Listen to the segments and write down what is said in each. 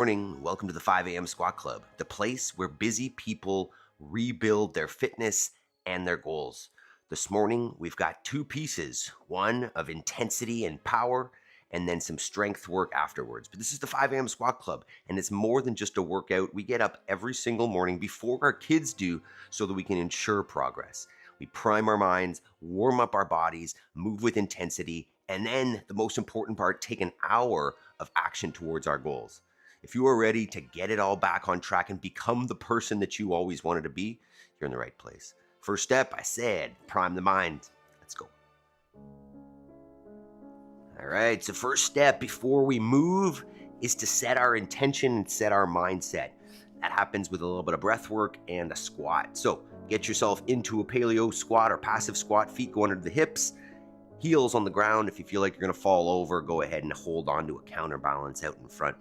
Morning, welcome to the 5 a.m. Squat Club, the place where busy people rebuild their fitness and their goals. This morning, we've got two pieces, one of intensity and power, and then some strength work afterwards. But this is the 5 a.m. Squat Club, and it's more than just a workout. We get up every single morning before our kids do so that we can ensure progress. We prime our minds, warm up our bodies, move with intensity, and then the most important part, take an hour of action towards our goals. If you are ready to get it all back on track and become the person that you always wanted to be, you're in the right place. First step, I said, prime the mind. Let's go. All right, so first step before we move is to set our intention and set our mindset. That happens with a little bit of breath work and a squat. So get yourself into a paleo squat or passive squat, feet go under the hips, heels on the ground. If you feel like you're gonna fall over, go ahead and hold on to a counterbalance out in front.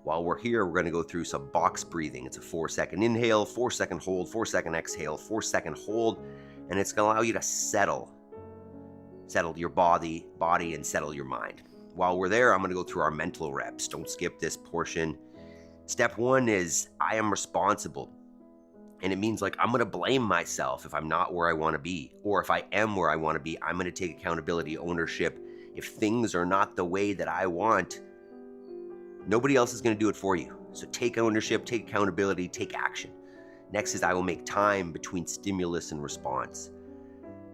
While we're here, we're gonna go through some box breathing. It's a 4-second inhale, 4-second hold, 4-second exhale, 4-second hold, and it's gonna allow you to settle your body and settle your mind. While we're there, I'm gonna go through our mental reps. Don't skip this portion. Step one is I am responsible. And it means like I'm gonna blame myself if I'm not where I wanna be, or if I am where I wanna be, I'm gonna take accountability, ownership. If things are not the way that I want, nobody else is going to do it for you. So take ownership, take accountability, take action. Next is I will make time between stimulus and response.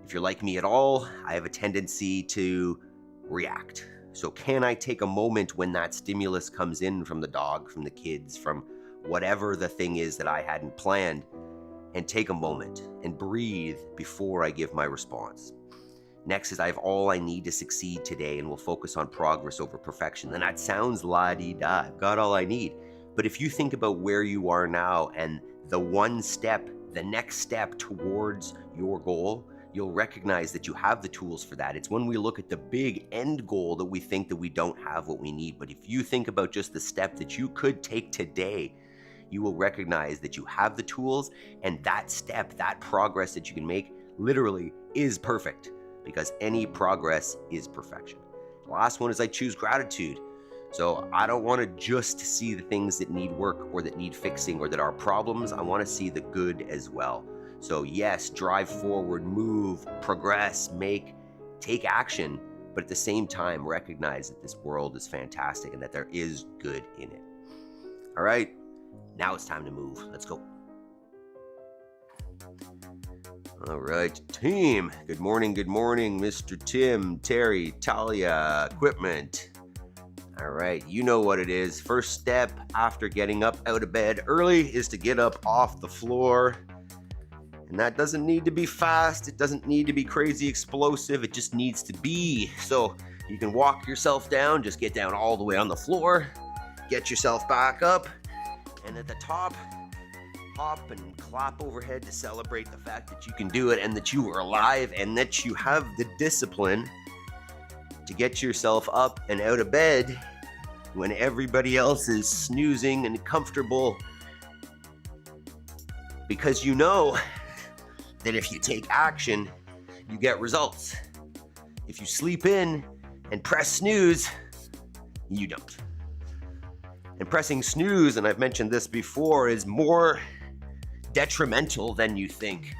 If you're like me at all, I have a tendency to react. So can I take a moment when that stimulus comes in from the dog, from the kids, from whatever the thing is that I hadn't planned, and take a moment and breathe before I give my response. Next is I have all I need to succeed today and will focus on progress over perfection. And that sounds la-di-da, I've got all I need. But if you think about where you are now and the one step, the next step towards your goal, you'll recognize that you have the tools for that. It's when we look at the big end goal that we think that we don't have what we need. But if you think about just the step that you could take today, you will recognize that you have the tools, and that step, that progress that you can make literally is perfect. Because any progress is perfection. The last one is I choose gratitude. So I don't want to just see the things that need work or that need fixing or that are problems. I want to see the good as well. So yes, drive forward, move, progress, take action, but at the same time recognize that this world is fantastic and that there is good in it. All right, now it's time to move. Let's go. All right, team. Good morning, Mr. Tim, Terry, Talia, equipment. All right, you know what it is. First step after getting up out of bed early is to get up off the floor. And that doesn't need to be fast. It doesn't need to be crazy explosive. It just needs to be. So you can walk yourself down, just get down all the way on the floor, get yourself back up, and at the top, hop and clap overhead to celebrate the fact that you can do it and that you are alive and that you have the discipline to get yourself up and out of bed when everybody else is snoozing and comfortable, because you know that if you take action, you get results. If you sleep in and press snooze, you don't. And pressing snooze, and I've mentioned this before, is more detrimental than you think.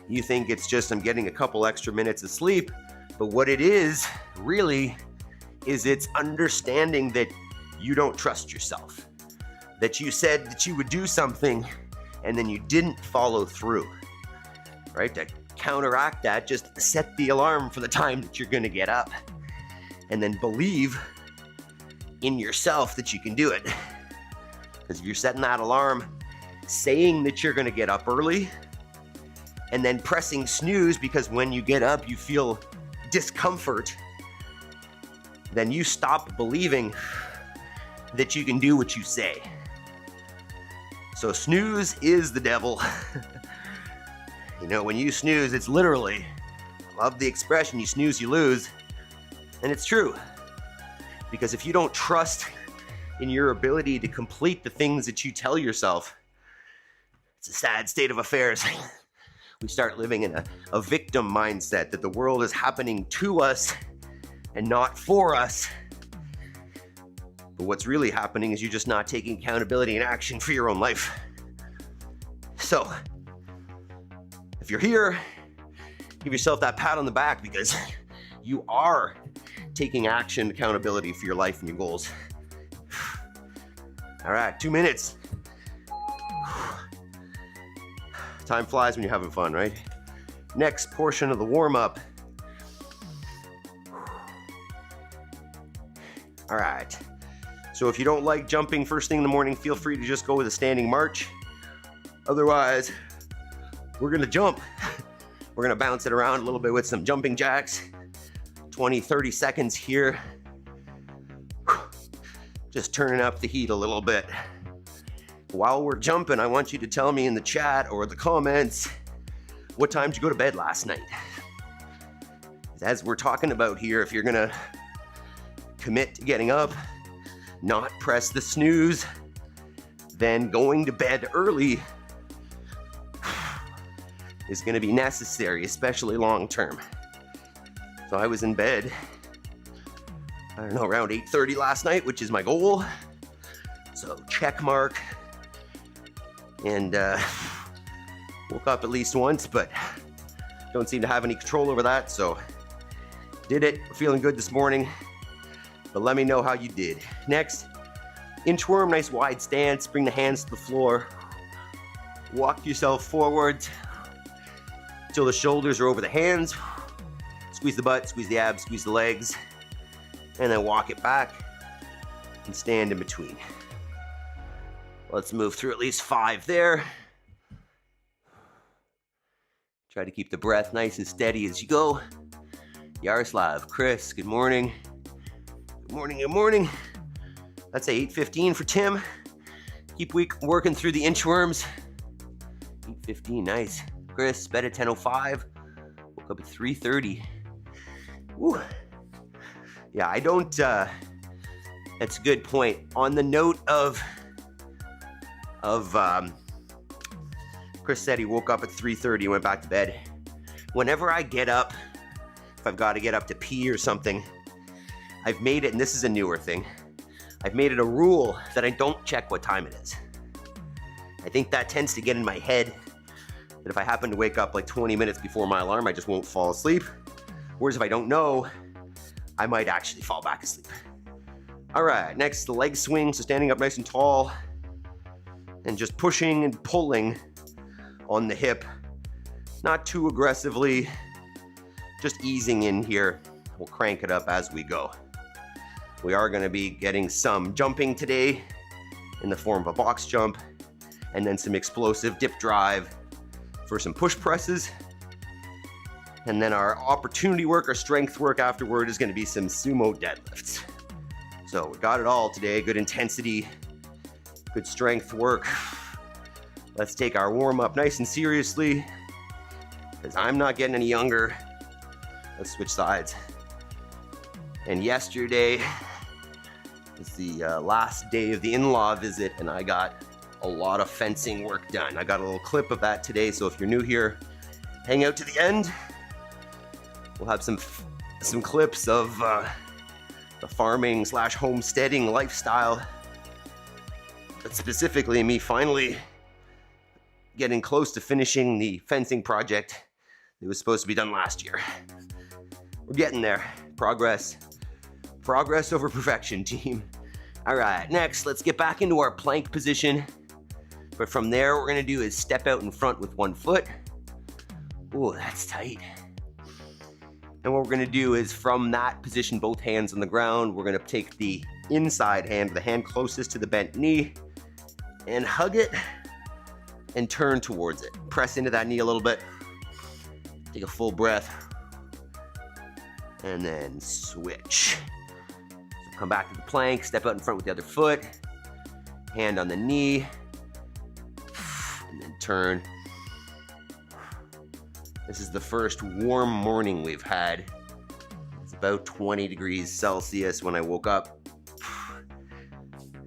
You think it's just I'm getting a couple extra minutes of sleep, but what it is really is it's understanding that you don't trust yourself, that you said that you would do something and then you didn't follow through, right? To counteract that, just set the alarm for the time that you're gonna get up and then believe in yourself that you can do it. Because if you're setting that alarm, saying that you're going to get up early, and then pressing snooze because when you get up you feel discomfort, then you stop believing that you can do what you say. So snooze is the devil. You know, when you snooze, it's literally, I love the expression, you snooze, you lose. And it's true. Because if you don't trust in your ability to complete the things that you tell yourself, it's a sad state of affairs. We start living in a victim mindset that the world is happening to us and not for us. But But what's really happening is you're just not taking accountability and action for your own life. So, if you're here, give yourself that pat on the back because you are taking action, accountability for your life and your goals. All right, 2 minutes. Time flies when you're having fun, right? Next portion of the warm-up. All right. So if you don't like jumping first thing in the morning, feel free to just go with a standing march. Otherwise, we're gonna jump. We're gonna bounce it around a little bit with some jumping jacks. 20, 30 seconds here. Just turning up the heat a little bit. While we're jumping, I want you to tell me in the chat or the comments, what time did you go to bed last night? As we're talking about here, if you're gonna commit to getting up, not press the snooze, then going to bed early is gonna be necessary, especially long term. So I was in bed, I don't know, around 8:30 last night, which is my goal. So check mark. And woke up at least once, but don't seem to have any control over that. So did it, feeling good this morning. But let me know how you did. Next, inchworm, nice wide stance. Bring the hands to the floor. Walk yourself forward until the shoulders are over the hands. Squeeze the butt, squeeze the abs, squeeze the legs. And then walk it back and stand in between. Let's move through at least 5 there. Try to keep the breath nice and steady as you go. Yaroslav, Chris, good morning. Good morning, good morning. Let's say 8:15 for Tim. Keep working through the inchworms. 8:15, nice. Chris, bed at 10:05. Woke up at 3:30. Woo. Yeah, I don't, that's a good point. On the note of Chris said he woke up at 3:30 and went back to bed. Whenever I get up, if I've got to get up to pee or something, I've made it, and this is a newer thing, I've made it a rule that I don't check what time it is. I think that tends to get in my head that if I happen to wake up like 20 minutes before my alarm, I just won't fall asleep. Whereas if I don't know, I might actually fall back asleep. All right, next, the leg swing. So standing up nice and tall and just pushing and pulling on the hip. Not too aggressively, just easing in here. We'll crank it up as we go. We are gonna be getting some jumping today in the form of a box jump and then some explosive dip drive for some push presses. And then our opportunity work, our strength work afterward is gonna be some sumo deadlifts. So we got it all today, good intensity, good strength work. Let's take our warm up nice and seriously because I'm not getting any younger. Let's switch sides. And yesterday was the last day of the in-law visit and I got a lot of fencing work done. I got a little clip of that today, so if you're new here, hang out to the end. We'll have some clips of the farming / homesteading lifestyle, but specifically me finally getting close to finishing the fencing project that was supposed to be done last year. We're getting there. Progress over perfection, team. All right, next, let's get back into our plank position. But from there, what we're gonna do is step out in front with one foot. Ooh, that's tight. And what we're gonna do is from that position, both hands on the ground, we're gonna take the inside hand, the hand closest to the bent knee, and hug it and turn towards it. Press into that knee a little bit. Take a full breath. And then switch. So come back to the plank, step out in front with the other foot, hand on the knee, and then turn. This is the first warm morning we've had. It's about 20 degrees Celsius when I woke up.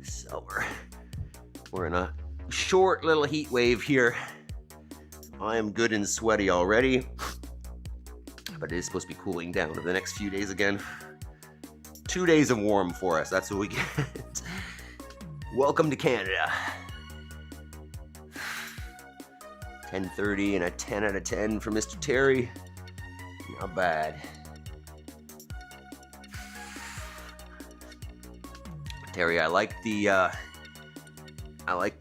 So we're in a short little heat wave here. I am good and sweaty already, but it is supposed to be cooling down over the next few days again. 2 days of warm for us. That's what we get. Welcome to Canada. 10:30 and a 10 out of 10 for Mr. Terry. Not bad. Terry, I like the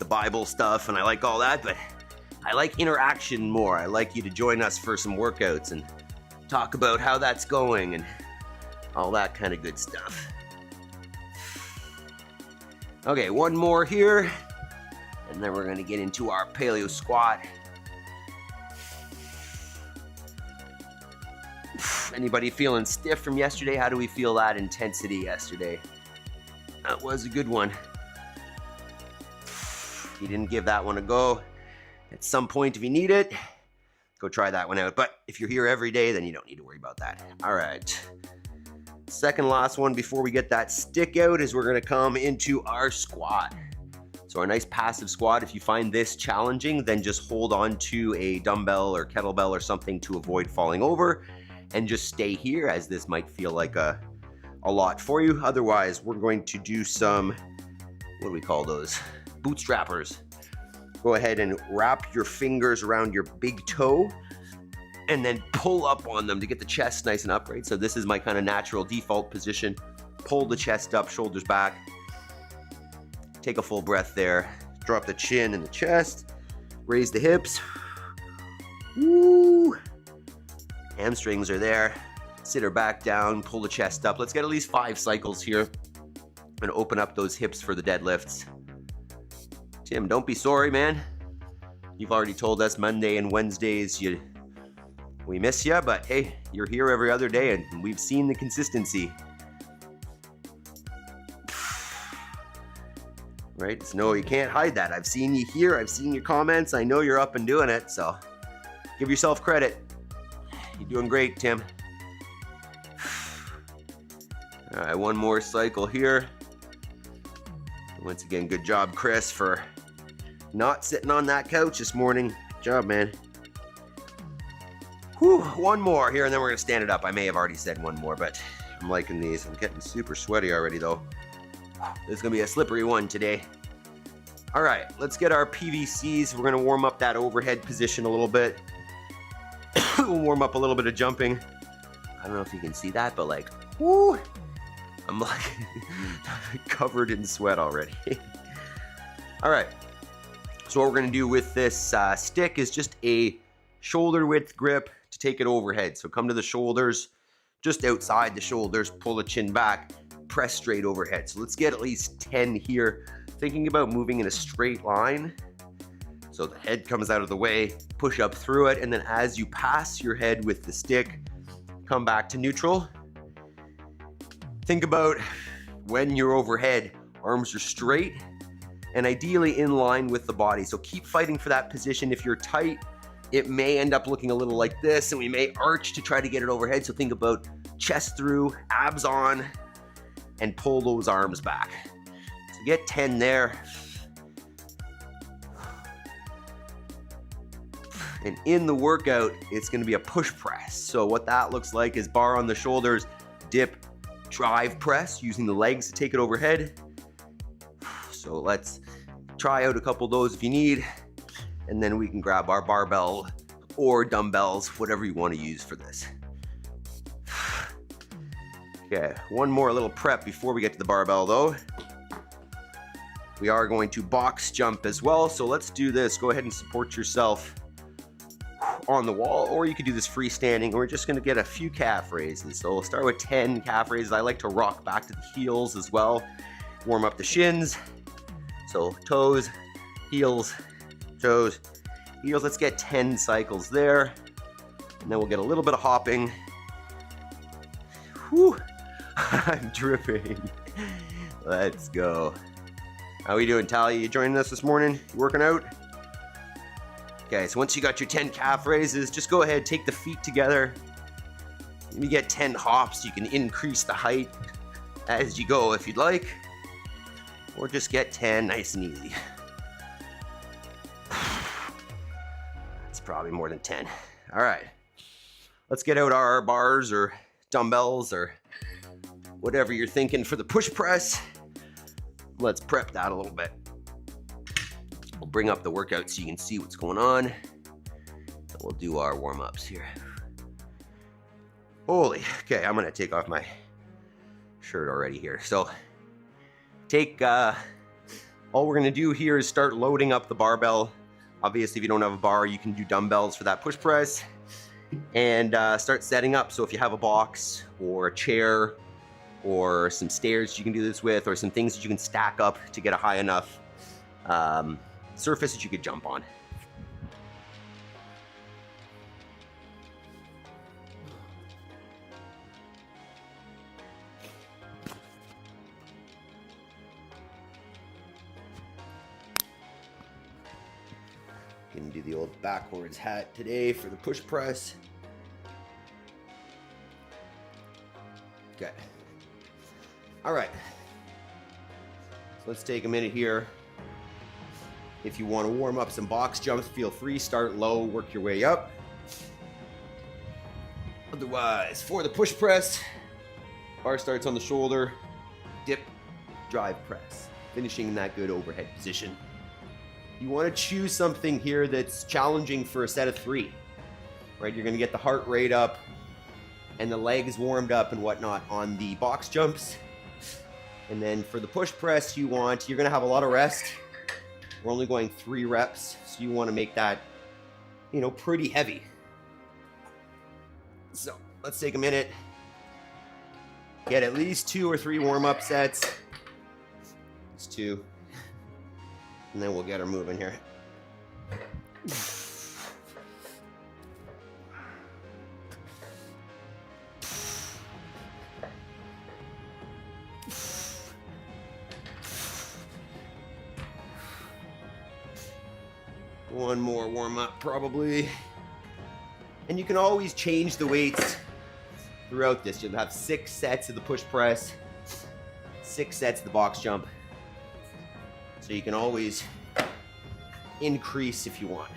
Bible stuff and I like all that, but I like interaction more. I like you to join us for some workouts and talk about how that's going and all that kind of good stuff. Okay, one more here, and then we're gonna get into our paleo squat. Anybody feeling stiff from yesterday? How do we feel that intensity yesterday? That was a good one. If you didn't give that one a go, at some point if you need it, go try that one out. But if you're here every day, then you don't need to worry about that. All right. Second last one before we get that stick out is we're gonna come into our squat. So our nice passive squat, if you find this challenging, then just hold on to a dumbbell or kettlebell or something to avoid falling over and just stay here, as this might feel like a lot for you. Otherwise, we're going to do some, what do we call those? Bootstrappers. Go ahead and wrap your fingers around your big toe and then pull up on them to get the chest nice and upright. So this is my kind of natural default position. Pull the chest up, shoulders back. Take a full breath there. Drop the chin and the chest. Raise the hips. Woo! Hamstrings are there. Sit her back down, pull the chest up. Let's get at least 5 cycles here and open up those hips for the deadlifts. Tim, don't be sorry, man. You've already told us Monday and Wednesdays we miss you, but hey, you're here every other day and we've seen the consistency. Right? No, you can't hide that. I've seen you here. I've seen your comments. I know you're up and doing it, so give yourself credit. You're doing great, Tim. All right, one more cycle here. Once again, good job, Chris, for not sitting on that couch this morning. Good job, man. Whew, one more here, and then we're gonna stand it up. I may have already said one more, but I'm liking these. I'm getting super sweaty already, though. This is gonna be a slippery one today. All right, let's get our PVCs. We're gonna warm up that overhead position a little bit. We'll warm up a little bit of jumping. I don't know if you can see that, but like, whoo! I'm like covered in sweat already. All right, so what we're gonna do with this stick is just a shoulder width grip to take it overhead. So come to the shoulders, just outside the shoulders, pull the chin back, press straight overhead. So let's get at least 10 here. Thinking about moving in a straight line. So the head comes out of the way, push up through it, and then as you pass your head with the stick, come back to neutral. Think about when you're overhead, arms are straight and ideally in line with the body. So keep fighting for that position. If you're tight, it may end up looking a little like this and we may arch to try to get it overhead. So think about chest through, abs on, and pull those arms back. So get 10 there. And in the workout, it's gonna be a push press. So what that looks like is bar on the shoulders, dip, drive press, using the legs to take it overhead. So let's try out a couple of those if you need, and then we can grab our barbell or dumbbells, whatever you want to use for this. Okay, one more little prep before we get to the barbell though. We are going to box jump as well, so let's do this. Go ahead and support yourself on the wall, or you could do this freestanding. We're just gonna get a few calf raises. So we'll start with 10 calf raises. I like to rock back to the heels as well. Warm up the shins. So toes, heels, toes, heels. Let's get 10 cycles there. And then we'll get a little bit of hopping. Whew, I'm dripping. Let's go. How we doing, Talia? You joining us this morning? You working out? Okay, so once you got your 10 calf raises, just go ahead, take the feet together. You get 10 hops. You can increase the height as you go if you'd like, or just get 10 nice and easy. It's probably more than 10. All right, let's get out our bars or dumbbells or whatever you're thinking for the push press, let's prep that a little bit. We'll bring up the workout so you can see what's going on. And we'll do our warm-ups here. Holy, okay, I'm gonna take off my shirt already here. So all we're gonna do here is start loading up the barbell. Obviously, if you don't have a bar, you can do dumbbells for that push press, and start setting up. So if you have a box or a chair or some stairs you can do this with, or some things that you can stack up to get a high enough surface that you could jump on. Gonna do the old backwards hat today for the push press. Okay. All right. So let's take a minute here. If you want to warm up some box jumps, feel free. Start low, work your way up. Otherwise, for the push press, bar starts on the shoulder, dip, drive press, finishing in that good overhead position. You want to choose something here that's challenging for a set of 3, right? You're going to get the heart rate up and the legs warmed up and whatnot on the box jumps. And then for the push press, you're going to have a lot of rest. We're only going 3 reps, so you want to make that, pretty heavy. So let's take a minute, get at least 2 or 3 warm-up sets. Just 2. And then we'll get her moving here. One more warm up probably. And you can always change the weights throughout this. You'll have 6 sets of the push press, 6 sets of the box jump. So you can always increase if you want.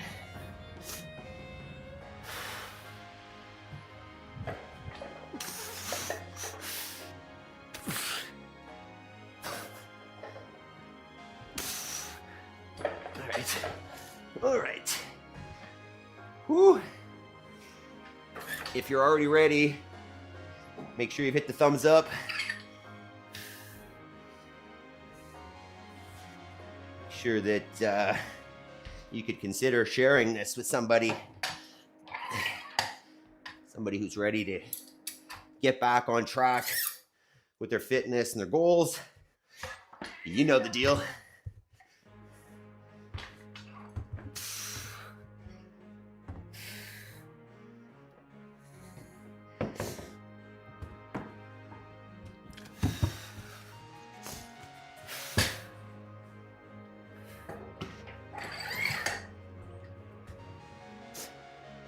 All right. Whew. If you're already ready, make sure you've hit the thumbs up. Sure that you could consider sharing this with somebody who's ready to get back on track with their fitness and their goals. You know the deal.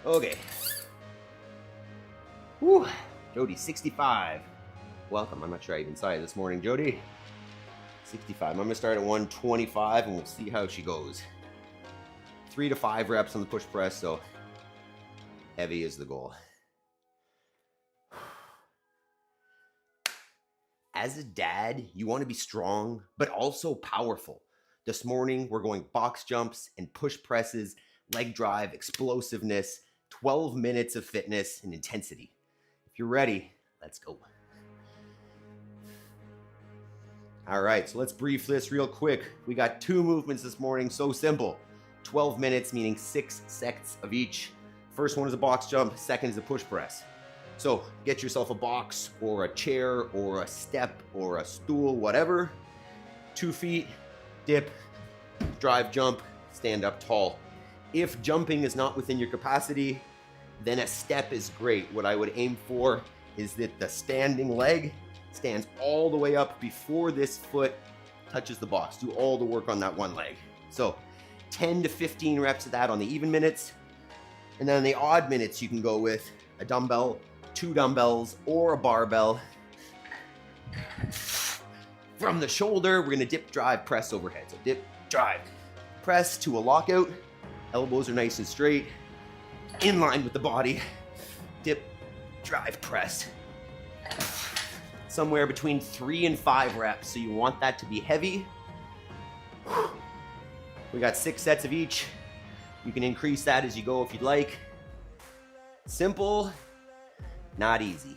Okay. Whew. Jody, 65. Welcome. I'm not sure I even saw you this morning, Jody. 65. I'm going to start at 125 and we'll see how she goes. 3 to 5 reps on the push press, so heavy is the goal. As a dad, you want to be strong, but also powerful. This morning, we're going box jumps and push presses, leg drive, explosiveness, 12 minutes of fitness and intensity. If you're ready, let's go. All right, so let's brief this real quick. We got 2 movements this morning, so simple. 12 minutes, meaning 6 sets of each. First one is a box jump, second is a push press. So get yourself a box or a chair or a step or a stool, whatever. 2 feet, dip, drive, jump, stand up tall. If jumping is not within your capacity, then a step is great. What I would aim for is that the standing leg stands all the way up before this foot touches the box. Do all the work on that one leg. So 10 to 15 reps of that on the even minutes. And then on the odd minutes, you can go with a dumbbell, 2 dumbbells, or a barbell. From the shoulder, we're gonna dip, drive, press overhead. So dip, drive, press to a lockout. Elbows are nice and straight, in line with the body. Dip, drive, press. somewhere between 3 and 5 reps. So you want that to be heavy. We got 6 sets of each. You can increase that as you go if you'd like. Simple, not easy.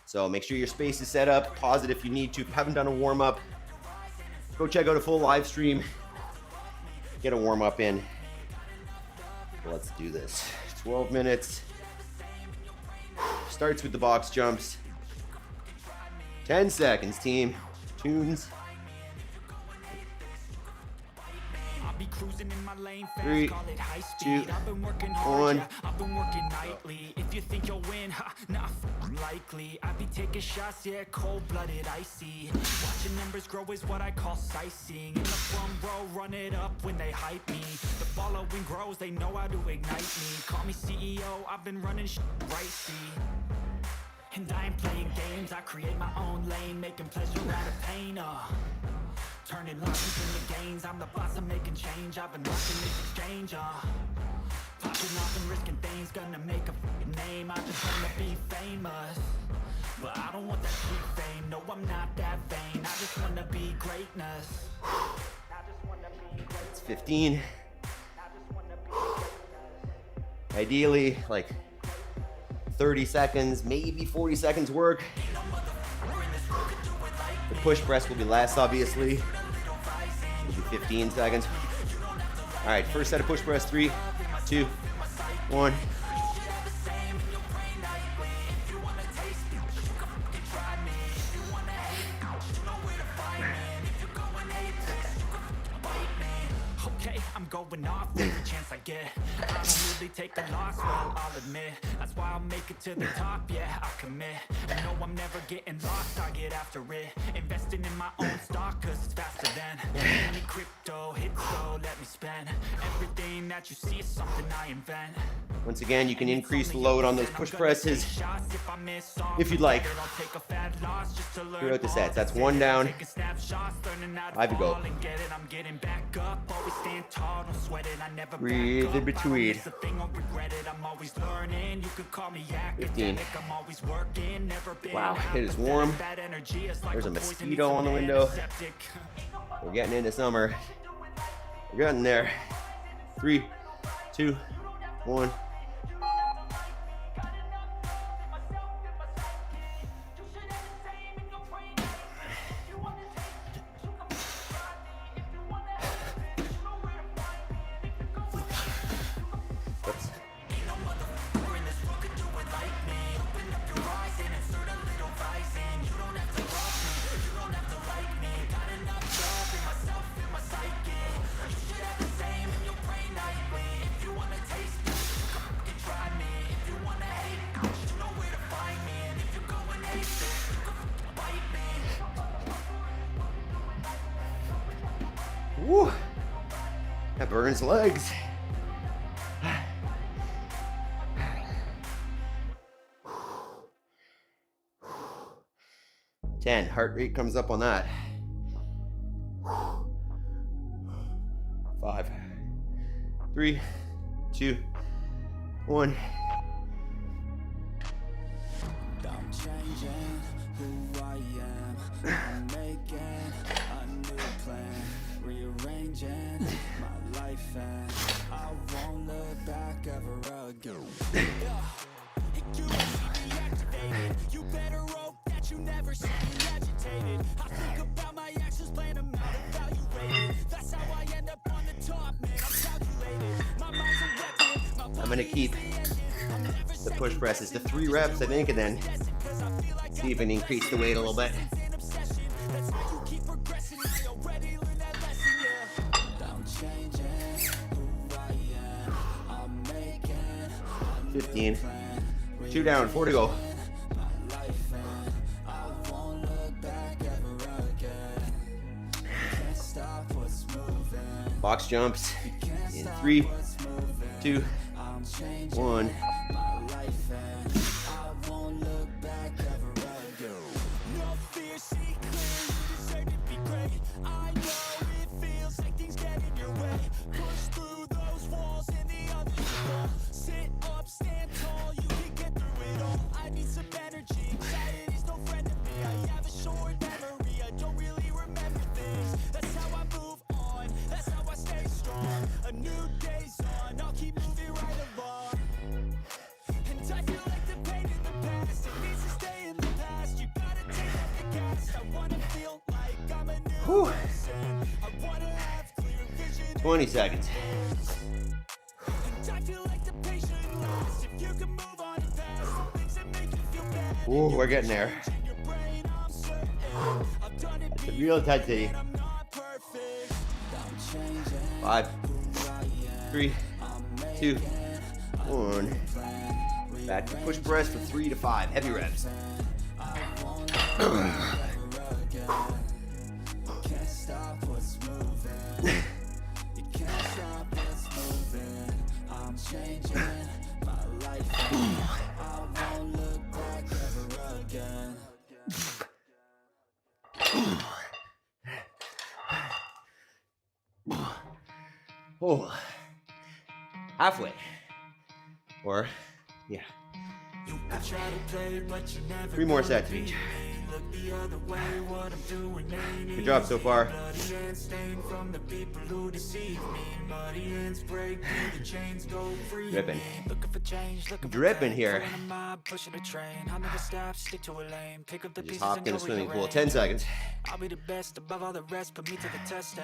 So make sure your space is set up. Pause it if you need to. If you haven't done a warm-up, go check out a full live stream. Get a warm-up in. Let's do this. 12 minutes. Starts with the box jumps. 10 seconds, team. Tunes. 3, 2, 1. I've been working nightly. If you think you'll win, not likely. I be taking shots, yeah, cold-blooded, icy. Watching numbers grow is what I call sightseeing. In the front row, run it up when they hype me. The following grows, they know how to ignite me. Call me CEO, I've been running right, see. And I ain't playing games, I create my own lane, making pleasure out of pain, turning losses into gains, I'm the boss, I'm making change. I've been rocking this exchange, popping off and risking things, gonna make a f***ing name. I just wanna be famous, but I don't want that cheap fame. No, I'm not that vain, I just wanna be greatness. It's 15. Ideally, like 30 seconds, maybe 40 seconds work. The push press will be less, obviously. It'll be 15 seconds. All right, first set of push press, 3, 2, 1. Okay, I'm going off every chance I get. I don't really take a loss, well, I'll admit. That's why I'll make it to the top, yeah, I commit. I know I'm never getting lost, I get after it. Investing in my own stock, cause it's faster than any crypto hits, so let me spend. Everything that you see is something I invent. Once again, you can increase the load on those push presses if you'd like. Throughout the sets. That's 1 down. 5 to go. Breathe in between. 15. Wow, it is warm. There's a mosquito on the window. We're getting into summer. We're getting there. 3, 2, 1. Woo! That burns legs. 10. Heart rate comes up on that. 5, 3, 2, 1. I'm changing who I am. I'm making a new plan, rearranging my life, and I won't look back ever again. You see me activated. You better hope that you never see me agitated. I think about my actions, plan them out, evaluated. That's how I end up on the top, man. I'm calculated. My mind's a weapon. I'm gonna keep the push presses to 3 reps, I think, and then see if I can increase the weight a little bit. 15. 2 down, 4 to go. Box jumps in 3, 2, 1. 20 seconds. Ooh, we're getting there. That's a real intensity. 5, 3, 2, 1. Back to push press for 3 to 5 heavy reps. Oh, halfway, or yeah, 3 more sets each. Good job so far. Dripping here. Just hopped in a swimming pool. 10 seconds. I'll be the best above all the rest. Put me to the test.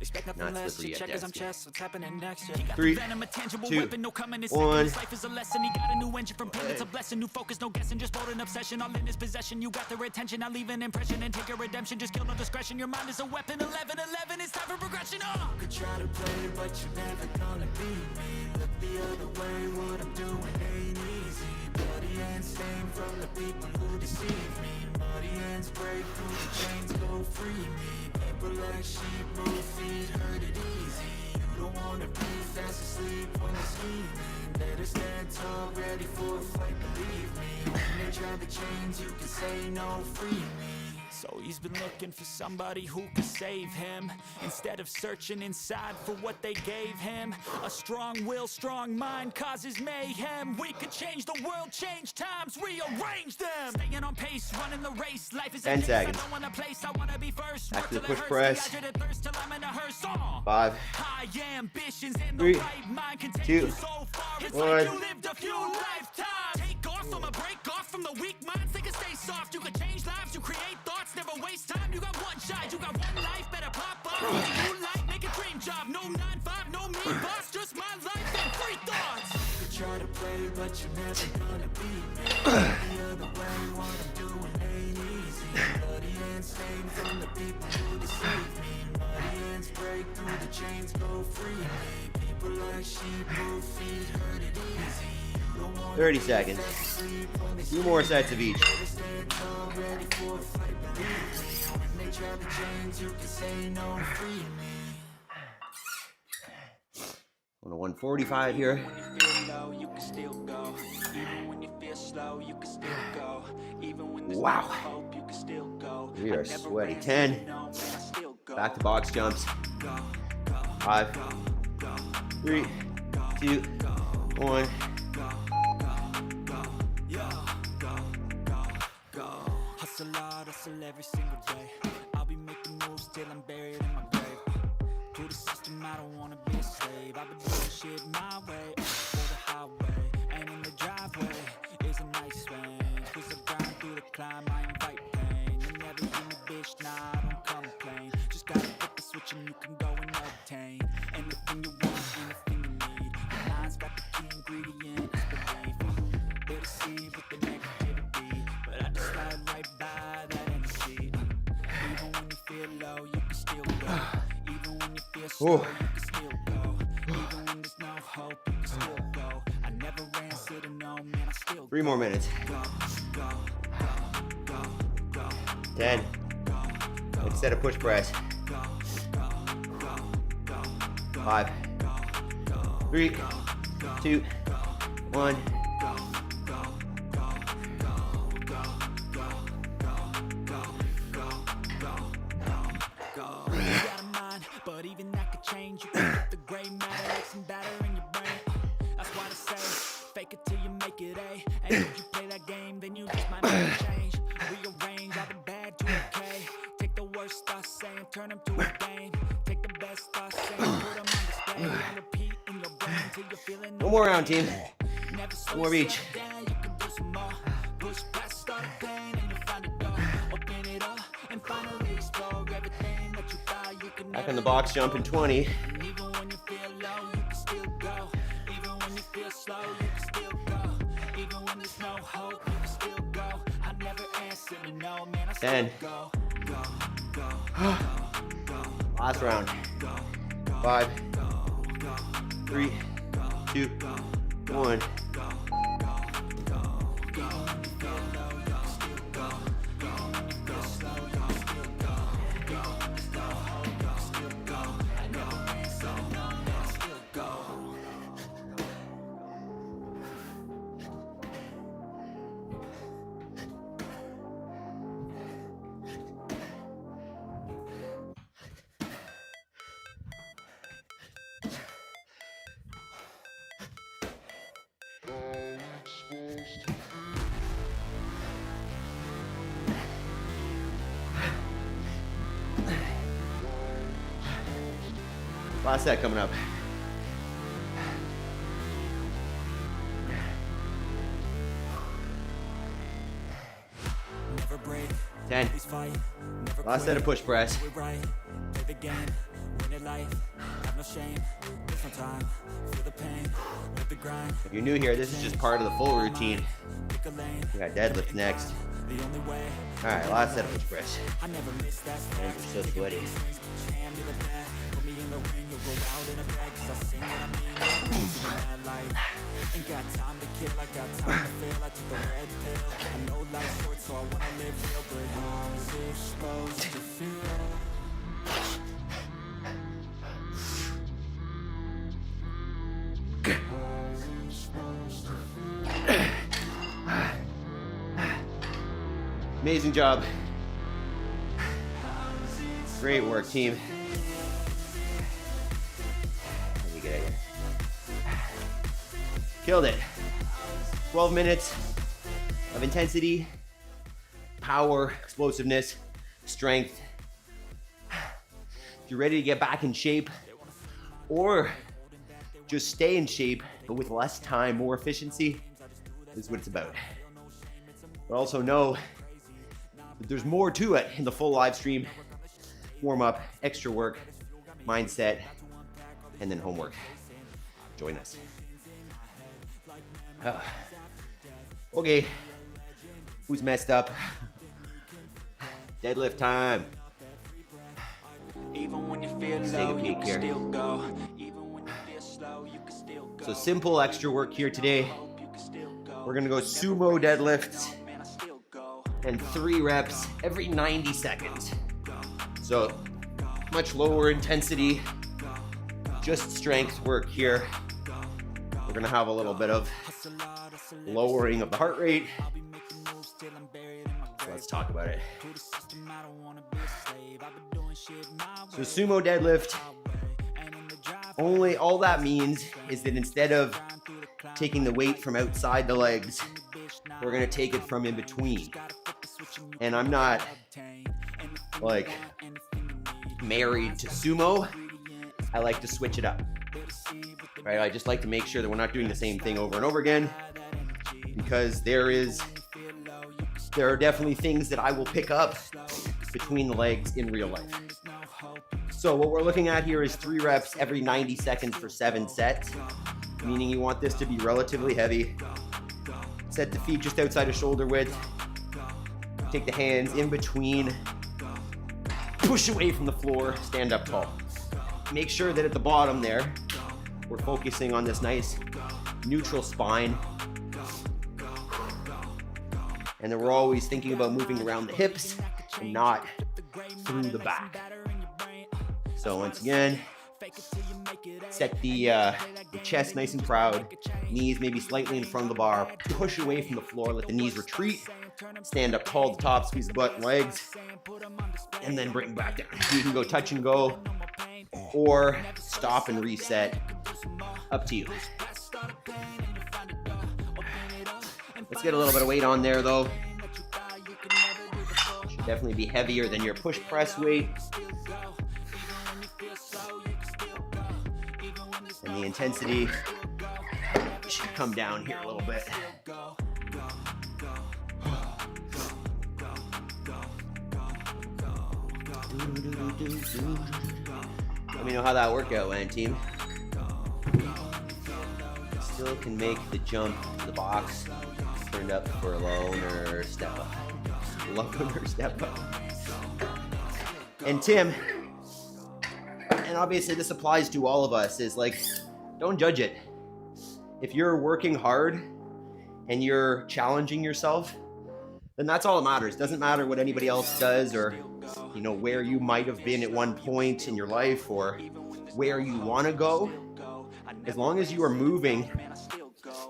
Expect nothing less. You check as I'm chest. What's happening next? 3, 2, 1. Life is a lesson. He got a new engine from pain. It's a blessing. New focus, no guessing. Just bold and obsession. All in his possession. You got their attention. I'll leave an impression and take your redemption. Just kill no discretion. Your mind is a weapon. 11-11. It's time for progression. You could try to play, but you're never gonna beat me. Look the other way. What I'm doing ain't easy. Bloody and stained from the people who deceive me. Muddy hands break through the chains. Go free me. People like sheep move feet. Hurt it easy. You don't wanna be fast asleep when you're scheming. Better stand tall, ready for a fight, believe me. When they try the chains, you can say no, free me. So he's been looking for somebody who could save him, instead of searching inside for what they gave him. A strong will, strong mind causes mayhem. We could change the world, change times, rearrange them. Staying on pace, running the race. Life is 10 seconds. I don't want a place, I want to be first. Back to the push press. 5, High ambitions and 3, the right mind can take 2, you so far. It's 1. like you lived a few lifetimes. Take off from a break off from the weak minds. They can stay soft. You can change lives. You create thoughts. Never waste time. You got one shot. You got one life. Better pop up. New life. Make a dream job. No 9-5. No me boss. Just my life and free thoughts. You could try to play, but you're never gonna beat me. The other way, what I'm doing ain't easy. Bloody hands stained from the people who deceive me. Muddy hands break through the chains. Go free me. People like sheep move feet. Hurt it easy. 30 seconds. 2 more sets of each. On a 145 here. Wow. We are sweaty. 10. Back to box jumps. 5, 3, 2, 1. Hustle hard, hustle every single day. I'll be making moves till I'm buried in my grave. To the system, I don't wanna be a slave. I've been doing shit my way, for the highway. And in the driveway is a nice range. Cause I grind through the climb, I invite pain. You never hear me, bitch, nah, I don't complain. Just gotta flip the switch and you can go and obtain anything you want, anything you need. Your mind's got the key ingredient, it's belief. They deceive with the negativity, but I just slide right by that energy. Even when you feel low, you can still go. Even when you feel slow, you can still go. Even when there's no hope, you can still go. I never ran, said no, man, I still 3 more minutes. go. 10. Instead of push press. 5, 3, 2, 1. But even that could change. You can get the gray matter, like some batter in your brain. That's why I say, fake it till you make it A. And if you play that game, then you just might never change. Rearrange all the bad to okay. Take the worst thoughts saying, turn them to a game. Take the best thoughts saying, put them on display. And repeat in your brain till you're feeling. One more round, team. Never slow One more each. down, you can do some more. Push past, start a pain, and you find a door. Open it up and finally explore everything that you thought you could Back never on the box jump in 20. even 10. Last round. 5, 3, 2, 1. Last set coming up. Never break, 10. always fight, never Last set of push press. quit, right, play the game, win it life, have no shame, there's no time, feel the pain, live the grind, If you're new here, this is just part of the full routine. pick a lane, We got deadlift next. the only way, All right, last set of push press. I never miss that Hands are so sweaty. hand to the bat, put me in the ring, you'll go out in a bag, 'cause I sing what I mean, I'm losing that life, ain't got time to kill, I got time to feel, I took the red pill, I know life's short, so I wanna live real, but how's it supposed to feel? Amazing job. Great work, team. Let me get out of here. Killed it. 12 minutes of intensity, power, explosiveness, strength. If you're ready to get back in shape, or just stay in shape, but with less time, more efficiency, this is what it's about. But also know that there's more to it in the full live stream. Warm up, extra work, mindset, and then homework. Join us. Okay, who's messed up? Deadlift time. Even when you feel Let's take a low, you peek can here. still go. Even when you feel slow, you can still go. So simple extra work here today. You can still go. We're gonna go sumo deadlifts Man, I still go. and 3 reps every 90 seconds. So much lower intensity, just strength work here. We're gonna have a little bit of lowering of the heart rate. So let's talk about it. So sumo deadlift, all that means is that instead of taking the weight from outside the legs, we're gonna take it from in between. And I'm not like married to sumo. I like to switch it up, right? I just like to make sure that we're not doing the same thing over and over again, because there are definitely things that I will pick up between the legs in real life. So what we're looking at here is 3 reps every 90 seconds for 7 sets, meaning you want this to be relatively heavy. Set the feet just outside of shoulder width. Take the hands in between. Push away from the floor, stand up tall. Make sure that at the bottom there, we're focusing on this nice neutral spine. And then we're always thinking about moving around the hips and not through the back. So once again, set the chest nice and proud. Knees maybe slightly in front of the bar. Push away from the floor, let the knees retreat. Stand up tall at the top, squeeze the butt and legs. And then bring back down. You can go touch and go, or stop and reset. Up to you. Let's get a little bit of weight on there though. Should definitely be heavier than your push press weight. And the intensity should come down here a little bit. Let me know how that workout went, team. Still can make the jump to the box. Turned up for a loner step up. Love doing her step up. And Tim, and obviously this applies to all of us, is like, don't judge it. If you're working hard and you're challenging yourself, then that's all that matters. Doesn't matter what anybody else does, or you know, where you might have been at one point in your life, or where you want to go. As long as you are moving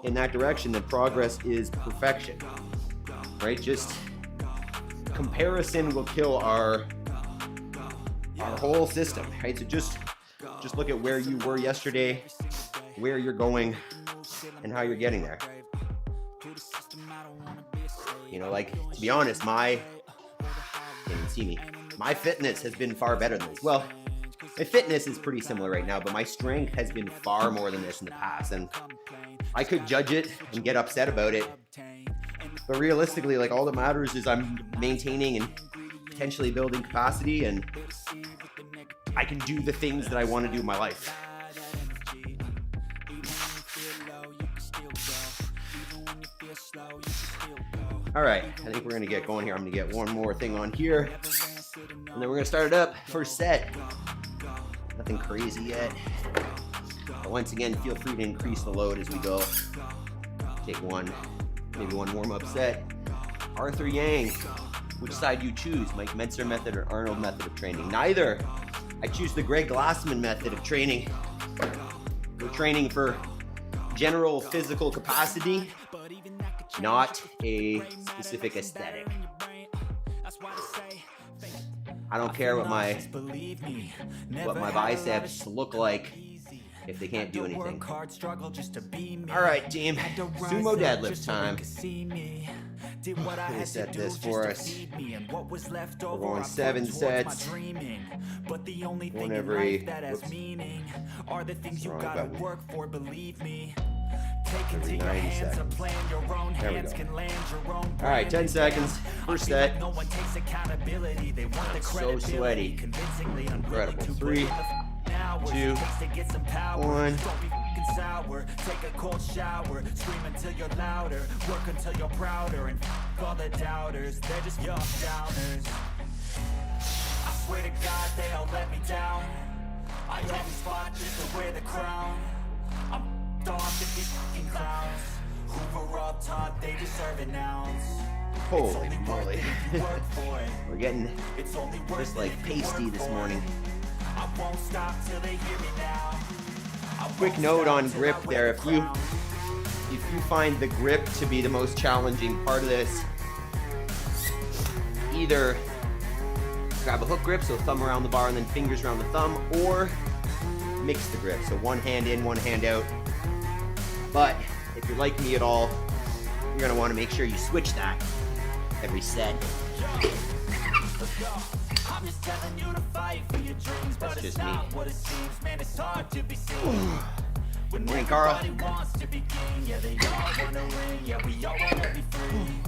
in that direction, then progress is perfection, right? Just comparison will kill our whole system, right? So just look at where you were yesterday, where you're going, and how you're getting there. You know, like, to be honest, you can't even see me, my fitness has been far better than this. Well, my fitness is pretty similar right now, but my strength has been far more than this in the past. And I could judge it and get upset about it, but realistically, like, all that matters is I'm maintaining and potentially building capacity, and I can do the things that I want to do in my life. All right, I think we're gonna get going here. I'm gonna get one more thing on here, and then we're gonna start it up. First set, nothing crazy yet. But once again, feel free to increase the load as we go. Take one, maybe one warm-up set. Arthur Yang, which side do you choose? Mike Mentzer method or Arnold method of training? Neither. I choose the Greg Glassman method of training. We're training for general physical capacity, not a specific aesthetic. I don't care what my biceps look like if they can't do anything. All right, team. Sumo deadlift time. Let me set this for us. We're going 7 sets. One every. Every 90 seconds. There we go. All right, 10 seconds. First set. So sweaty. Incredible. 3, 2, 1. Take a cold shower, scream until you're louder, work until you're prouder, and all the doubters, they're just young downers. I swear to God they all let me down. I always fought just to wear the crown. I'm off at these fucking clowns who were all taught they deserve an ounce. Holy moly. We're getting just like pasty this morning. I won't stop till they hear me now. Quick note on grip there. If you find the grip to be the most challenging part of this, either grab a hook grip, so thumb around the bar and then fingers around the thumb, or mix the grip, so one hand in, one hand out. But if you're like me at all, you're gonna want to make sure you switch that every set. I'm just telling you to fight for your dreams, but it's not what it seems. Man, it's hard to be seen. When everybody wants to be king, yeah, they all wanna ring, yeah, we all wanna be free.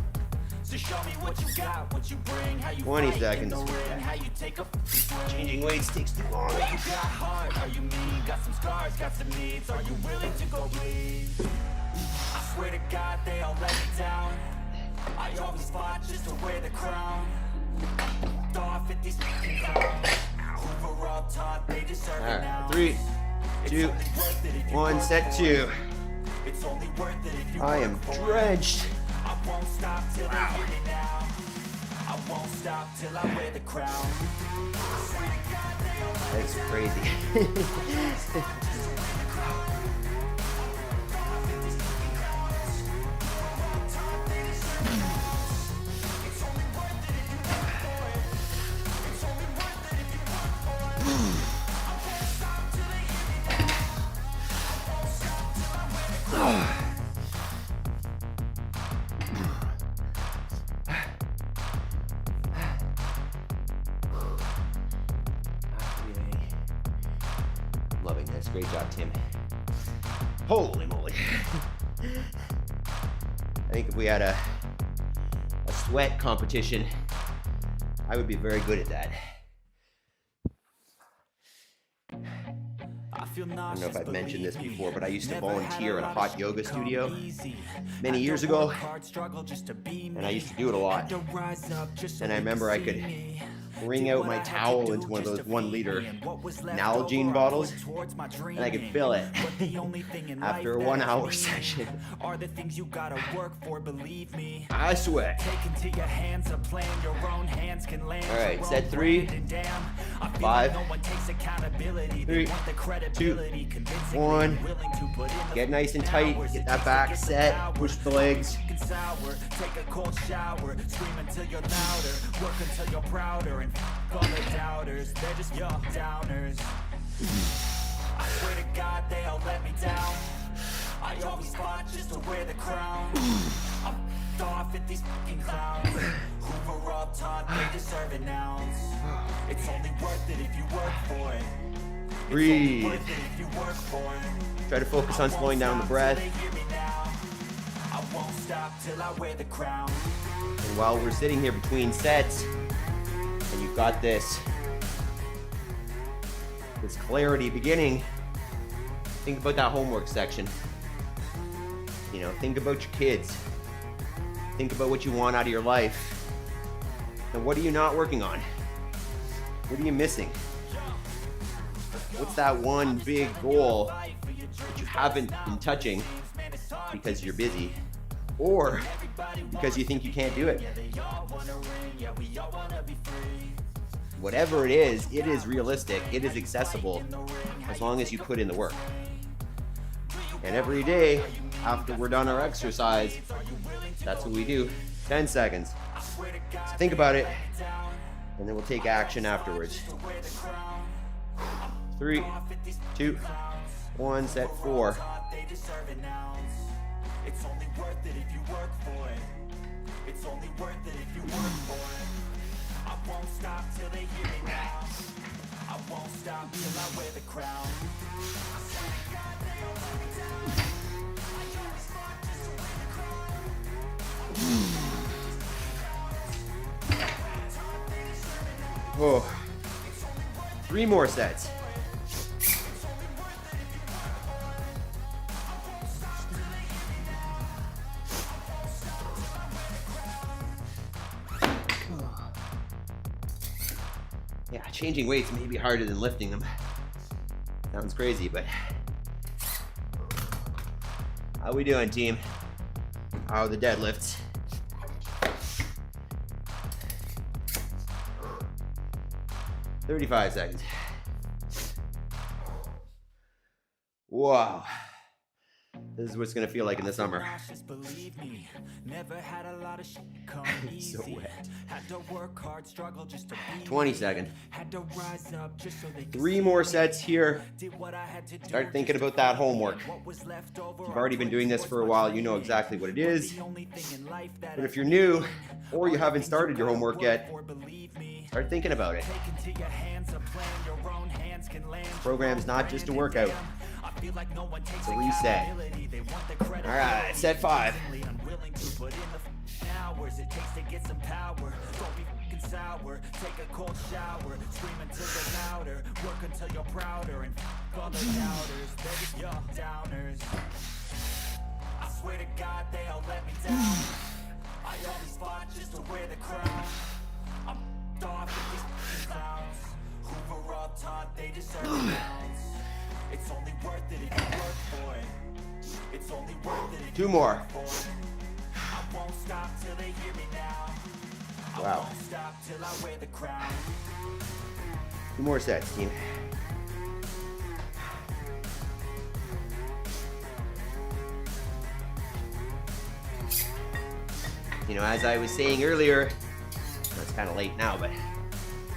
So show me what you got, what you bring, how you 20 seconds. In the ring, how you take a changing weights takes too long. You got heart, are you mean? Got some scars, got some needs, are you willing to go bleed? I swear to God, they all let me down. I always fought just to wear the crown. Off at these fucking clowns who were all taught they deserve it now. 3, 2, 1, set 2. I am drenched. I won't stop till they hear me now. I won't stop till I wear the crown. That's crazy. Loving this. Great job, Tim. Holy moly. I think if we had a sweat competition, I would be very good at that. I feel I don't know if nauseous, I've mentioned this believe me. before, but I used to Never had volunteer at a lot of hot yoga come studio easy. many Had years to ago, work hard, struggle just to be and I me. used to do it a lot. Had to rise up just so And I they could remember I see could me. wring Did out what my I had to towel do into one of just those to 1 feed liter me. And what was left Nalgene over, I bottles, put towards my and I could dreaming. fill it But the only thing in after a life 1 that hour has session. meaning are the things you gotta work for, believe me. I sweat. Take into your hands a plan, your own hands can land. All right, your set own 3, brand, and damn, I feel 5, like no one takes accountability. 3, They want the 2, credibility, convincingly 1. unwilling to put in the Get nice and tight. hours Get it that takes to back get the set. power. Push the legs. Don't be chicken sour. Take a cold shower. Scream until you're louder. Work until you're prouder. And all the doubters, they're just your downers. I swear to God they all let me down. I always fought just to wear the crown. I'm off at these fucking clowns who were all taught they deserve an ounce. It's only worth it if you work for it. Breathe. It's only worth it if you work for it. Try to focus on slowing down the breath. I won't stop till I wear the crown. And while we're sitting here between sets, and you've got this clarity beginning, think about that homework section. You know, think about your kids. Think about what you want out of your life. And what are you not working on? What are you missing? What's that one big goal that you haven't been touching because you're busy, or because you think you can't do it? Whatever it is realistic, it is accessible, as long as you put in the work. And every day, after we're done our exercise, that's what we do. 10 seconds. So think about it, and then we'll take action afterwards. 3, 2, 1, set 4. It's only worth it if you work for it. It's only worth it if you work for it. I won't stop till they hear me now. I won't stop till I wear the crown. I swear to God they all let me down. I always fought just to wear the crown. Oh. 3 more sets. Yeah, changing weights may be harder than lifting them. Sounds crazy, but how we doing, team? How are the deadlifts? "35 seconds. Wow. This is what it's gonna feel like in the summer. Believe me, never had a lot of shit come So easy. wet. Had to work hard, struggle just to be 20 me. seconds. Had to rise up just so they could 3 see more me. sets here. Did what I had to do Start thinking just to about that find homework. what was left over. You've already been doing this for a while. You know exactly what it is. The only thing in life that But if has you're new, meaning or you are the haven't things started your gotta homework work yet, for, believe me. start thinking about it. Take into your hands a plan, your own hands can land. Program's not just a workout. I feel like no one takes It's a reset. accountability. They want the credit. All right, set 5. Unwilling to put in the hours it takes to get some power. Don't be fucking sour. Take a cold shower. Scream until you're louder. Work until you're prouder. And all the doubters, they're just your downers. I swear to God they all let me down. I always fought just to wear the crown. I'm off with these fucking clowns who were all taught they deserve an ounce. It's only worth it if you work for it. It's only worth it if 2 you more. work for it. I won't stop till they hear me now. I Wow. won't stop till I wear the crown. 2 more sets, team. You know, as I was saying earlier, it's kind of late now, but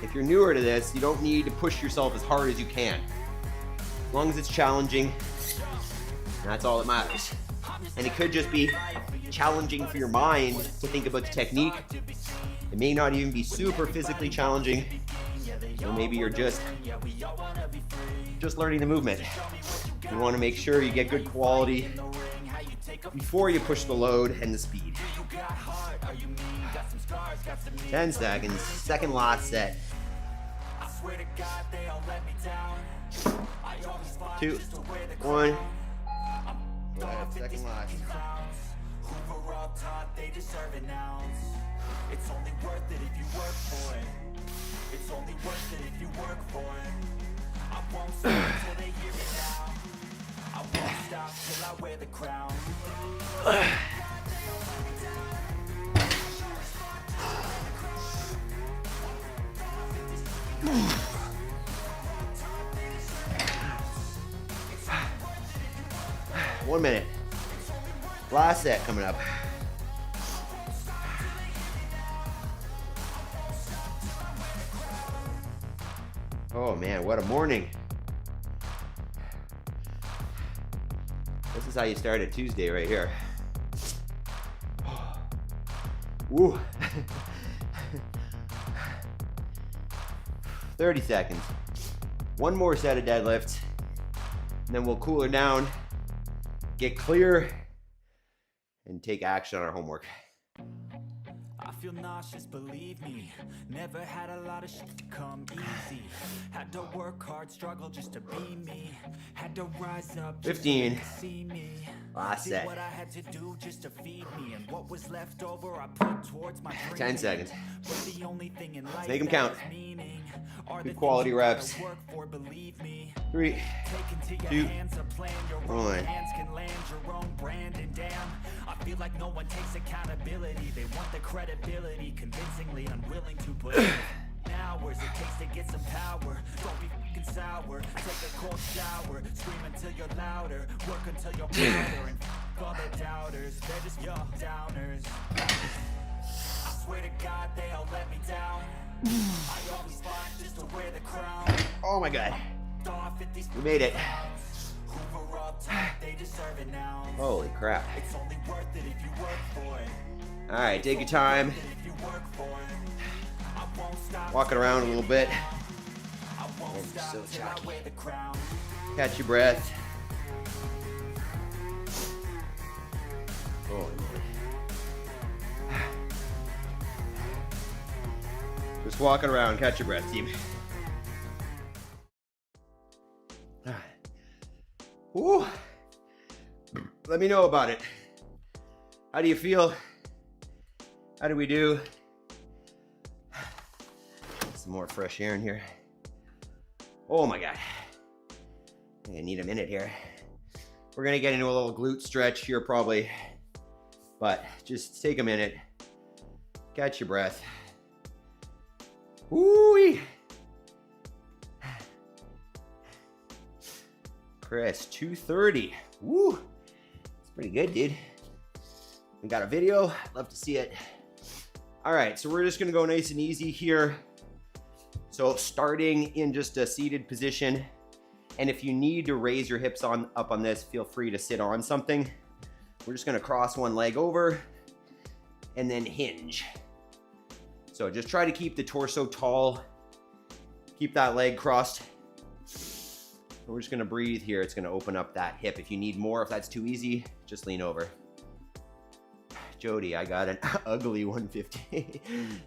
if you're newer to this, you don't need to push yourself as hard as you can. As long as it's challenging, that's all that matters. And it could just be challenging for your mind to think about the technique. It may not even be super physically challenging. Or maybe you're just learning the movement. You want to make sure you get good quality before you push the load and the speed. 10 seconds, second last set. I swear to God they all let me down. I always fought 2, 1. Go ahead, second last. Who were all taught they deserve an ounce. It's only worth it if you work for it. It's only worth it if you work for it. I won't stop until they hear me now. I won't stop till I wear the crown. One minute. Last set coming up. Oh man, what a morning. This is how you start a Tuesday right here. Woo. 30 seconds. One more set of deadlifts, and then we'll cool her down, get clear, and take action on our homework. I feel nauseous, believe me. Never had a lot of shit to come easy. Had to work hard, struggle just to be me. Had to rise up just 15. to see me. Last set. Did what I had to do just to feed me, and what was left over I put towards my 10 seconds. But the only thing in life make 'em that count. has meaning are Good the quality things you gotta reps. work for, believe me. 3, Take into your 2, hands a plan, your 1. own hands can land your own brand, and damn, I feel like no one takes accountability. They want the credibility, convincingly unwilling to put in hours it takes to get some power. Don't be fucking sour, take a cold shower, scream until you're louder, work until you're prouder, and all the doubters, they're just your downers. I swear to God they all let me down. I always fought just to wear the crown. Oh my God. We made it. Holy crap. All right, take your time. Walking around a little bit. I'm so chalky. Catch your breath. Holy moly. Just walking around, catch your breath, team. Ooh. Let me know about it. How do you feel? How do we do? Some more fresh air in here. Oh my God. I need a minute here. We're gonna get into a little glute stretch here probably, but just take a minute. Catch your breath. Woo-wee. Chris, 230. Woo! It's pretty good, dude. We got a video. Love to see it. All right, so we're just gonna go nice and easy here. So starting in just a seated position, and if you need to raise your hips up on this, feel free to sit on something. We're just gonna cross one leg over and then hinge. So just try to keep the torso tall. Keep that leg crossed. We're just gonna breathe here. It's gonna open up that hip. If you need more, if that's too easy, just lean over. Jody, I got an ugly 150.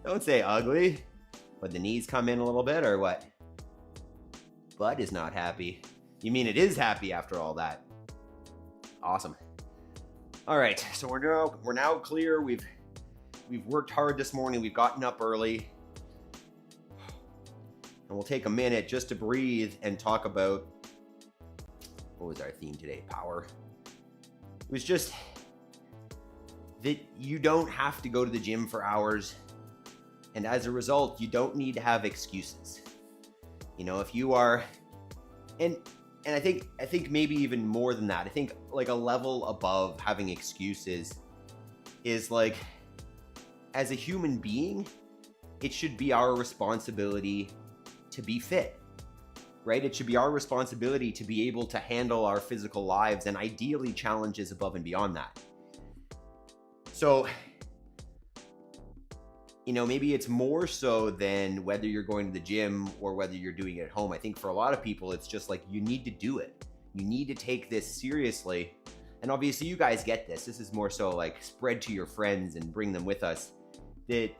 Don't say ugly. But the knees come in a little bit or what? Butt is not happy. You mean it is happy after all that? Awesome. All right, so we're now clear. We've worked hard this morning. We've gotten up early. And we'll take a minute just to breathe and talk about, what was our theme today? Power. It was just that you don't have to go to the gym for hours. And as a result, you don't need to have excuses. You know, if you are, and I think maybe even more than that, I think like a level above having excuses is like, as a human being, it should be our responsibility to be fit, right? It should be our responsibility to be able to handle our physical lives and ideally challenges above and beyond that. So, you know, maybe it's more so than whether you're going to the gym or whether you're doing it at home. I think for a lot of people, it's just like, you need to do it. You need to take this seriously. And obviously you guys get this. This is more so like spread to your friends and bring them with us. That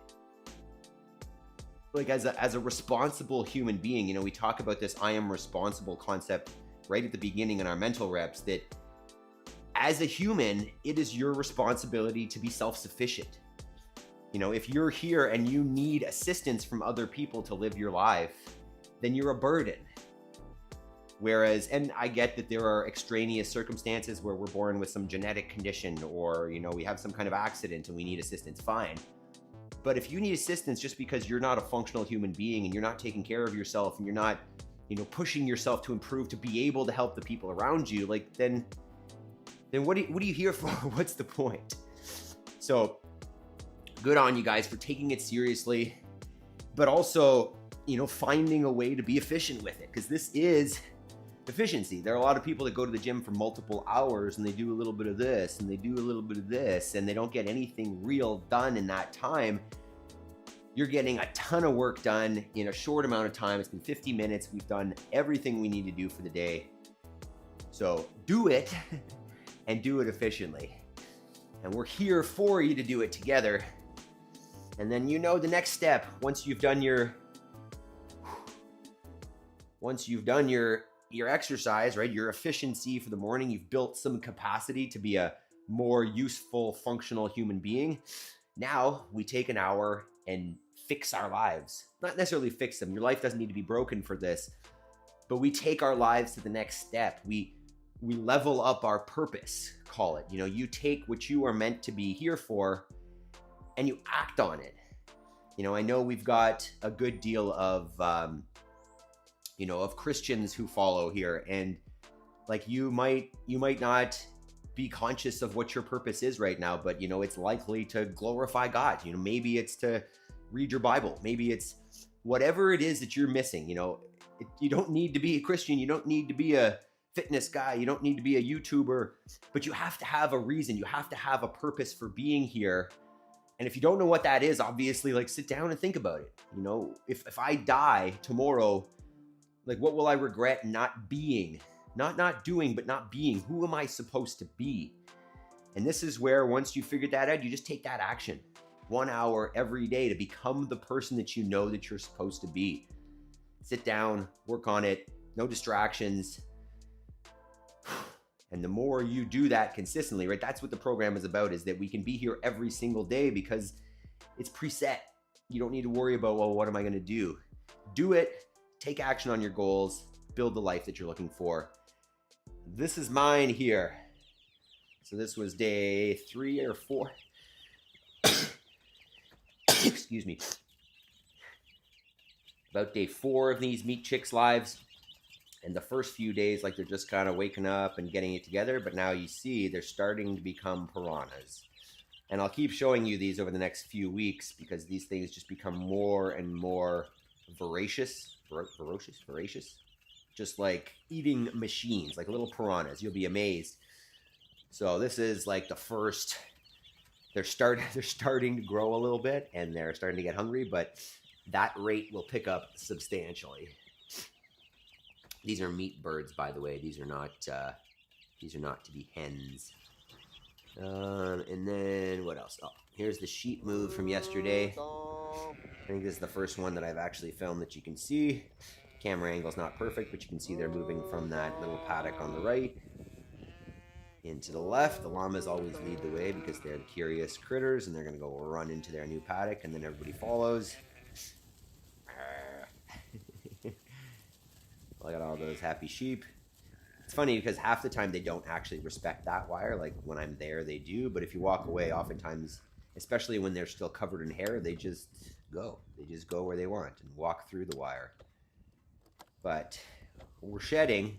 like as a responsible human being, you know, we talk about this I am responsible concept right at the beginning in our mental reps that as a human, it is your responsibility to be self-sufficient. You know, if you're here and you need assistance from other people to live your life, then you're a burden. Whereas, and I get that there are extraneous circumstances where we're born with some genetic condition, or, you know, we have some kind of accident and we need assistance, fine. But if you need assistance just because you're not a functional human being and you're not taking care of yourself and you're not, you know, pushing yourself to improve to be able to help the people around you, like, then what are you here for? What's the point? So good on you guys for taking it seriously, but also, you know, finding a way to be efficient with it, because this is efficiency. There are a lot of people that go to the gym for multiple hours and they do a little bit of this and they do a little bit of this and they don't get anything real done in that time. You're getting a ton of work done in a short amount of time. It's been 50 minutes. We've done everything we need to do for the day. So do it and do it efficiently. And we're here for you to do it together. And then, you know, the next step, once you've done your exercise, right, your efficiency for the morning, you've built some capacity to be a more useful, functional human being. Now we take an hour and fix our lives. Not necessarily fix them. Your life doesn't need to be broken for this, but we take our lives to the next step. We level up our purpose, call it. You know, you take what you are meant to be here for and you act on it. You know, I know we've got a good deal of, you know, of Christians who follow here, and like you might not be conscious of what your purpose is right now, but you know, it's likely to glorify God. You know, maybe it's to read your Bible, maybe it's whatever it is that you're missing. You know, you don't need to be a Christian, you don't need to be a fitness guy, you don't need to be a YouTuber, but you have to have a reason, you have to have a purpose for being here. And if you don't know what that is, obviously, like, sit down and think about it. You know, if I die tomorrow, like, what will I regret not being? Not doing, but not being. Who am I supposed to be? And this is where, once you figured that out, you just take that action. 1 hour every day to become the person that you know that you're supposed to be. Sit down, work on it, no distractions. And the more you do that consistently, right? That's what the program is about, is that we can be here every single day because it's preset. You don't need to worry about, well, what am I going to do? Do it. Take action on your goals, build the life that you're looking for. This is mine here. So this was day 3 or 4. Excuse me. About day 4 of these Meat Chicks lives. And the first few days, like, they're just kind of waking up and getting it together. But now you see they're starting to become piranhas. And I'll keep showing you these over the next few weeks because these things just become more and more voracious, just like eating machines, like little piranhas. You'll be amazed. So this is like the first. They're starting to grow a little bit and they're starting to get hungry, but that rate will pick up substantially. These are meat birds, by the way. These are not to be hens. And then what else? Oh, here's the sheep move from yesterday. I think this is the first one that I've actually filmed that you can see. Camera angle's not perfect, but you can see they're moving from that little paddock on the right into the left. The llamas always lead the way because they're the curious critters, and they're going to go run into their new paddock, and then everybody follows. Look at all those happy sheep. It's funny because half the time they don't actually respect that wire. Like, when I'm there, they do. But if you walk away, oftentimes, especially when they're still covered in hair, they just go. They just go where they want and walk through the wire. But we're shedding,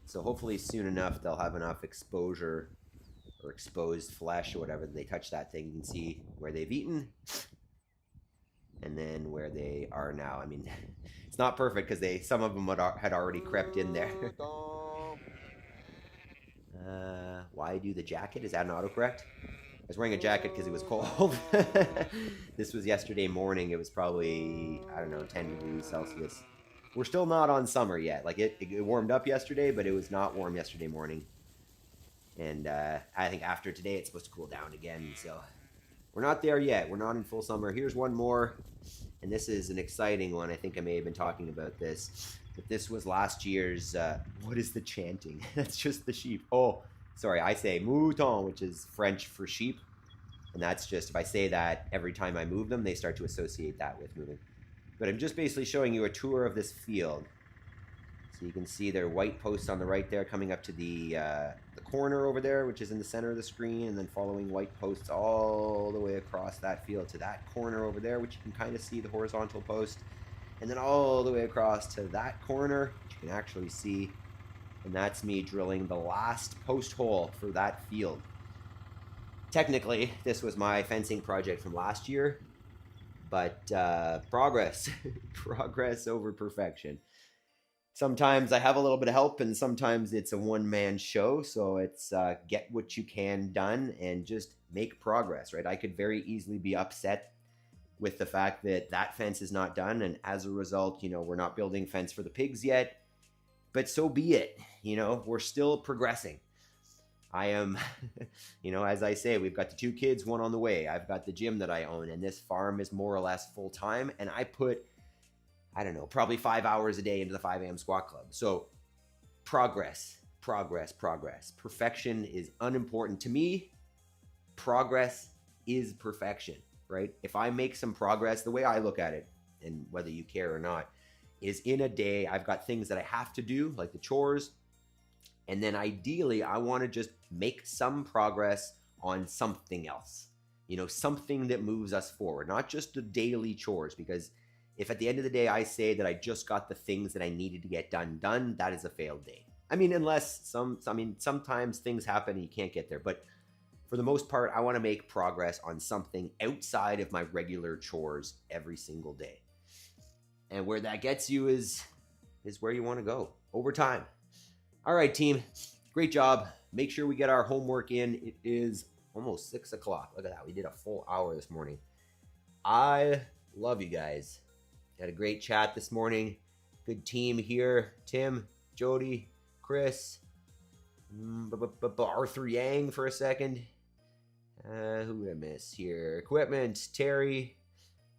so hopefully soon enough they'll have enough exposure or exposed flesh or whatever. They touch that thing, you can see where they've eaten and then where they are now. I mean, it's not perfect because some of them had already crept in there. Why do the jacket? Is that an autocorrect? I was wearing a jacket because it was cold. This was yesterday morning. It was probably, I don't know, 10 degrees Celsius. We're still not on summer yet. Like, it warmed up yesterday, but it was not warm yesterday morning. And I think after today, it's supposed to cool down again. So we're not there yet. We're not in full summer. Here's one more, and this is an exciting one. I think I may have been talking about this, but this was last year's, what is the chanting? That's just the sheep. Oh, sorry, I say mouton, which is French for sheep. And that's just, if I say that every time I move them, they start to associate that with moving. But I'm just basically showing you a tour of this field. So you can see there are white posts on the right there coming up to the corner over there, which is in the center of the screen, and then following white posts all the way across that field to that corner over there, which you can kind of see the horizontal post, and then all the way across to that corner, which you can actually see, and that's me drilling the last post hole for that field. Technically, this was my fencing project from last year, but progress, progress over perfection. Sometimes I have a little bit of help, and sometimes it's a one-man show, so it's get what you can done and just make progress, right? I could very easily be upset with the fact that that fence is not done, and as a result, we're not building fence for the pigs yet, but so be it. We're still progressing. I am, as I say, we've got the 2 kids, 1 on the way. I've got the gym that I own, and this farm is more or less full-time, and I put, I don't know, probably 5 hours a day into the 5 a.m. squat club. So progress, progress, progress. Perfection is unimportant. To me, progress is perfection, right? If I make some progress, the way I look at it, and whether you care or not, is in a day, I've got things that I have to do, like the chores, and then ideally, I want to just make some progress on something else, something that moves us forward, not just the daily chores, because if at the end of the day, I say that I just got the things that I needed to get done, that is a failed day. I mean, unless sometimes things happen and you can't get there, but for the most part, I want to make progress on something outside of my regular chores every single day. And where that gets you is where you want to go over time. All right, team, great job. Make sure we get our homework in. It is almost 6 o'clock. Look at that. We did a full hour this morning. I love you guys. Had a great chat this morning. Good team here. Tim, Jody, Chris, Arthur Yang for a second. Who did I miss here? Equipment, Terry.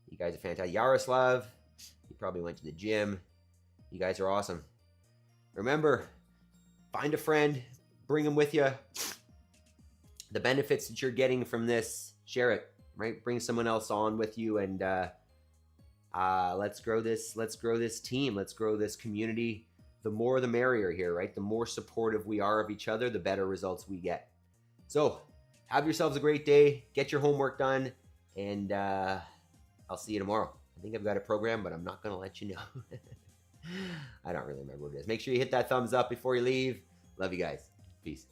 You guys are fantastic. Yaroslav. He probably went to the gym. You guys are awesome. Remember, find a friend, bring them with you. The benefits that you're getting from this, share it, right? Bring someone else on with you, and let's grow this team. Let's grow this community. The more the merrier here, right? The more supportive we are of each other, the better results we get. So have yourselves a great day. Get your homework done, and I'll see you tomorrow. I think I've got a program, but I'm not going to let you know. I don't really remember what it is. Make sure you hit that thumbs up before you leave. Love you guys. Peace.